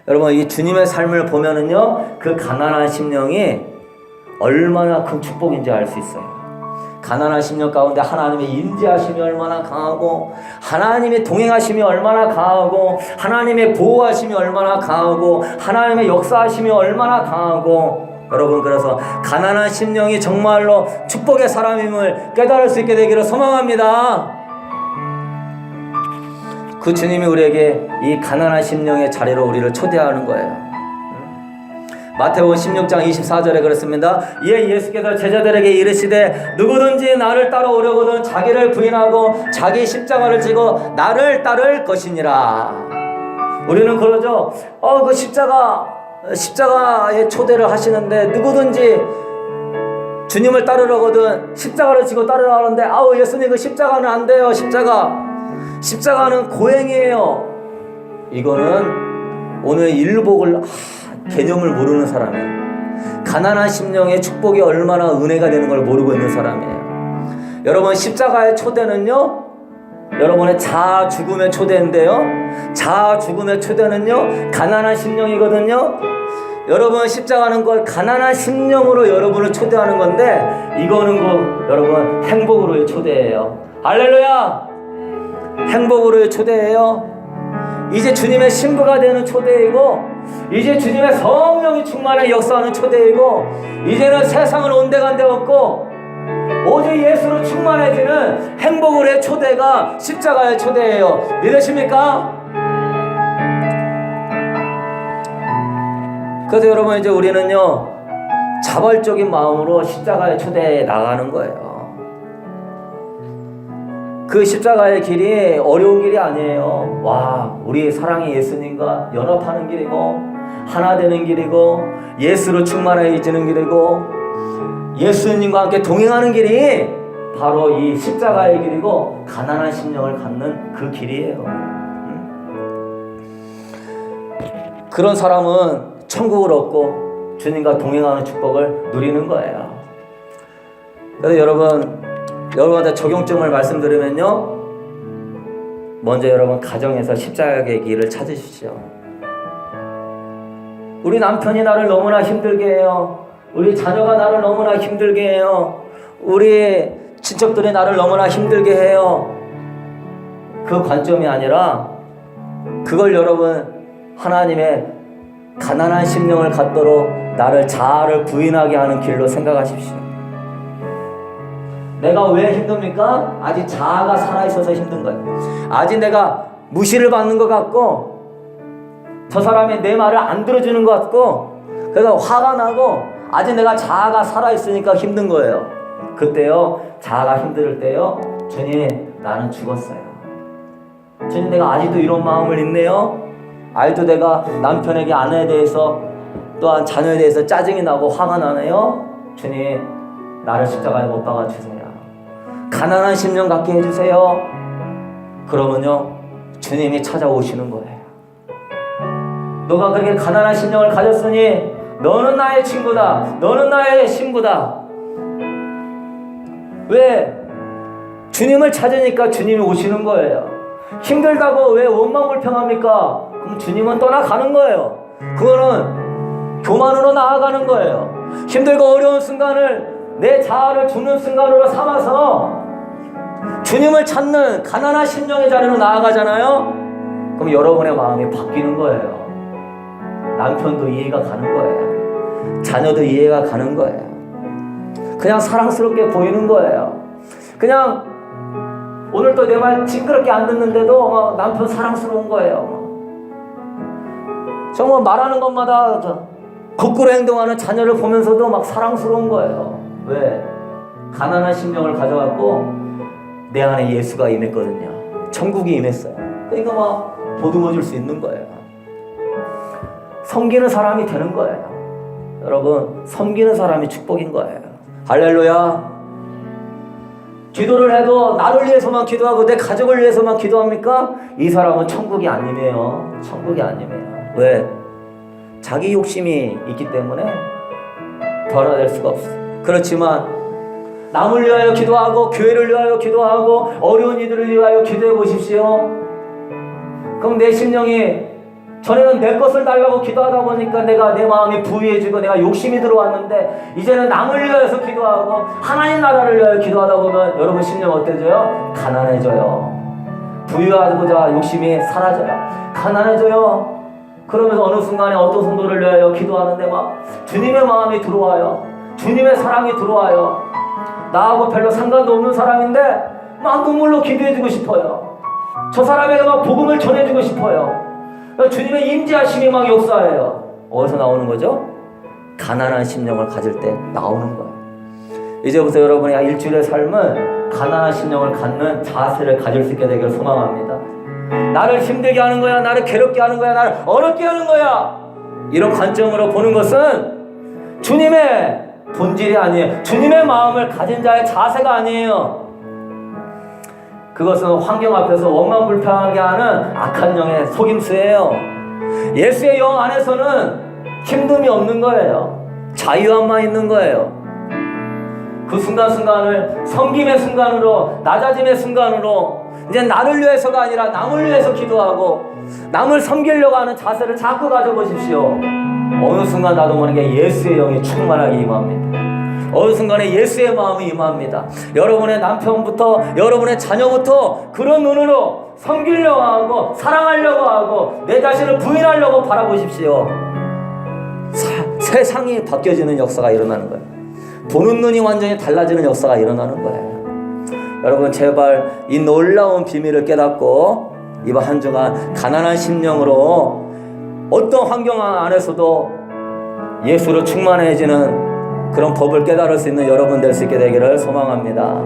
여러분, 이 주님의 삶을 보면은요, 그 가난한 심령이 얼마나 큰 축복인지 알 수 있어요. 가난한 심령 가운데 하나님의 인지하심이 얼마나 강하고, 하나님의 동행하심이 얼마나 강하고, 하나님의 보호하심이 얼마나 강하고, 하나님의 역사하심이 얼마나 강하고. 여러분, 그래서 가난한 심령이 정말로 축복의 사람임을 깨달을 수 있게 되기를 소망합니다. 그 주님이 우리에게 이 가난한 심령의 자리로 우리를 초대하는 거예요. 마태복음 16장 24절에 그렇습니다. 이에 예수께서 제자들에게 이르시되 누구든지 나를 따라오려거든 자기를 부인하고 자기 십자가를 지고 나를 따를 것이니라. 우리는 그러죠. 그 십자가의 초대를 하시는데, 누구든지 주님을 따르려거든 십자가를 지고 따르라 하는데, 예수님 그 십자가는 안 돼요. 십자가는 고행이에요. 이거는 오늘 일복을 개념을 모르는 사람이에요. 가난한 심령의 축복이 얼마나 은혜가 되는 걸 모르고 있는 사람이에요. 여러분, 십자가의 초대는요, 여러분의 자아 죽음의 초대인데요, 자아 죽음의 초대는요 가난한 심령이거든요. 여러분, 십자가는 그 가난한 심령으로 여러분을 초대하는 건데, 이거는 여러분 행복으로의 초대예요. 할렐루야! 행복으로의 초대예요. 이제 주님의 신부가 되는 초대이고, 이제 주님의 성령이 충만해 역사하는 초대이고, 이제는 세상은 온데간데 없고 오직 예수로 충만해지는 행복으로의 초대가 십자가의 초대예요. 믿으십니까? 그래서 여러분, 이제 우리는요 자발적인 마음으로 십자가의 초대에 나가는 거예요. 그 십자가의 길이 어려운 길이 아니에요. 우리 사랑의 예수님과 연합하는 길이고, 하나 되는 길이고, 예수로 충만해지는 길이고, 예수님과 함께 동행하는 길이 바로 이 십자가의 길이고, 가난한 심령을 갖는 그 길이에요. 그런 사람은 천국을 얻고 주님과 동행하는 축복을 누리는 거예요. 그래서 여러분한테 적용점을 말씀드리면요, 먼저 여러분 가정에서 십자가의 길을 찾으십시오. 우리 남편이 나를 너무나 힘들게 해요. 우리 자녀가 나를 너무나 힘들게 해요. 우리 친척들이 나를 너무나 힘들게 해요. 그 관점이 아니라, 그걸 여러분 하나님의 가난한 심령을 갖도록 나를 자아를 부인하게 하는 길로 생각하십시오. 내가 왜 힘듭니까? 아직 자아가 살아있어서 힘든 거예요. 아직 내가 무시를 받는 것 같고, 저 사람이 내 말을 안 들어주는 것 같고, 그래서 화가 나고, 아직 내가 자아가 살아있으니까 힘든 거예요. 그때요, 자아가 힘들 때요, 주님, 나는 죽었어요. 주님, 내가 아직도 이런 마음을 있네요. 아직도 내가 남편에게, 아내에 대해서, 또한 자녀에 대해서 짜증이 나고 화가 나네요. 주님, 나를 십자가에 못 박아주세요. 가난한 심령 갖게 해주세요. 그러면요, 주님이 찾아오시는 거예요. 너가 그렇게 가난한 심령을 가졌으니 너는 나의 친구다. 너는 나의 신부다. 왜? 주님을 찾으니까 주님이 오시는 거예요. 힘들다고 왜 원망불평합니까? 그럼 주님은 떠나가는 거예요. 그거는 교만으로 나아가는 거예요. 힘들고 어려운 순간을 내 자아를 죽는 순간으로 삼아서 주님을 찾는 가난한 심령의 자리로 나아가잖아요. 그럼 여러분의 마음이 바뀌는 거예요. 남편도 이해가 가는 거예요. 자녀도 이해가 가는 거예요. 그냥 사랑스럽게 보이는 거예요. 그냥 오늘도 내 말 징그럽게 안 듣는데도 막 남편 사랑스러운 거예요. 정말 말하는 것마다 거꾸로 행동하는 자녀를 보면서도 막 사랑스러운 거예요. 왜? 가난한 심령을 가져갖고 내 안에 예수가 임했거든요. 천국이 임했어요. 그러니까 막 보듬어줄 수 있는 거예요. 섬기는 사람이 되는 거예요. 여러분, 섬기는 사람이 축복인 거예요. 할렐루야. 기도를 해도 나를 위해서만 기도하고 내 가족을 위해서만 기도합니까? 이 사람은 천국이 안 임해요. 천국이 안 임해요. 왜? 자기 욕심이 있기 때문에 변화될 수가 없어요. 그렇지만 남을 위하여 기도하고 교회를 위하여 기도하고 어려운 이들을 위하여 기도해 보십시오. 그럼 내 심령이 전에는 내 것을 달라고 기도하다 보니까 내가 내 마음이 부유해지고 내가 욕심이 들어왔는데 이제는 남을 위하여서 기도하고 하나님 나라를 위하여 기도하다 보면 여러분 심령 어때져요? 가난해져요. 부유하고자 욕심이 사라져요. 가난해져요. 그러면서 어느 순간에 어떤 성도를 위하여 기도하는데 막 주님의 마음이 들어와요. 주님의 사랑이 들어와요. 나하고 별로 상관도 없는 사람인데 막 눈물로 기도해주고 싶어요. 저 사람에게 막 복음을 전해주고 싶어요. 주님의 임재하심이 막 역사해요. 어디서 나오는 거죠? 가난한 심령을 가질 때 나오는 거예요. 이제부터 여러분의 일주일의 삶은 가난한 심령을 갖는 자세를 가질 수 있게 되기를 소망합니다. 나를 힘들게 하는 거야, 나를 괴롭게 하는 거야, 나를 어렵게 하는 거야, 이런 관점으로 보는 것은 주님의 본질이 아니에요. 주님의 마음을 가진 자의 자세가 아니에요. 그것은 환경 앞에서 원망불평하게 하는 악한 영의 속임수예요. 예수의 영 안에서는 힘듦이 없는 거예요. 자유함만 있는 거예요. 그 순간순간을 섬김의 순간으로, 낮아짐의 순간으로, 이제 나를 위해서가 아니라 남을 위해서 기도하고 남을 섬기려고 하는 자세를 자꾸 가져보십시오. 어느 순간 나도 모르게 예수의 영이 충만하게 임합니다. 어느 순간에 예수의 마음이 임합니다. 여러분의 남편부터 여러분의 자녀부터 그런 눈으로 섬기려고 하고 사랑하려고 하고 내 자신을 부인하려고 바라보십시오. 세상이 바뀌어지는 역사가 일어나는 거예요. 보는 눈이 완전히 달라지는 역사가 일어나는 거예요. 여러분 제발 이 놀라운 비밀을 깨닫고 이번 한 주간 가난한 심령으로 어떤 환경 안에서도 예수로 충만해지는 그런 법을 깨달을 수 있는 여러분 될 수 있게 되기를 소망합니다.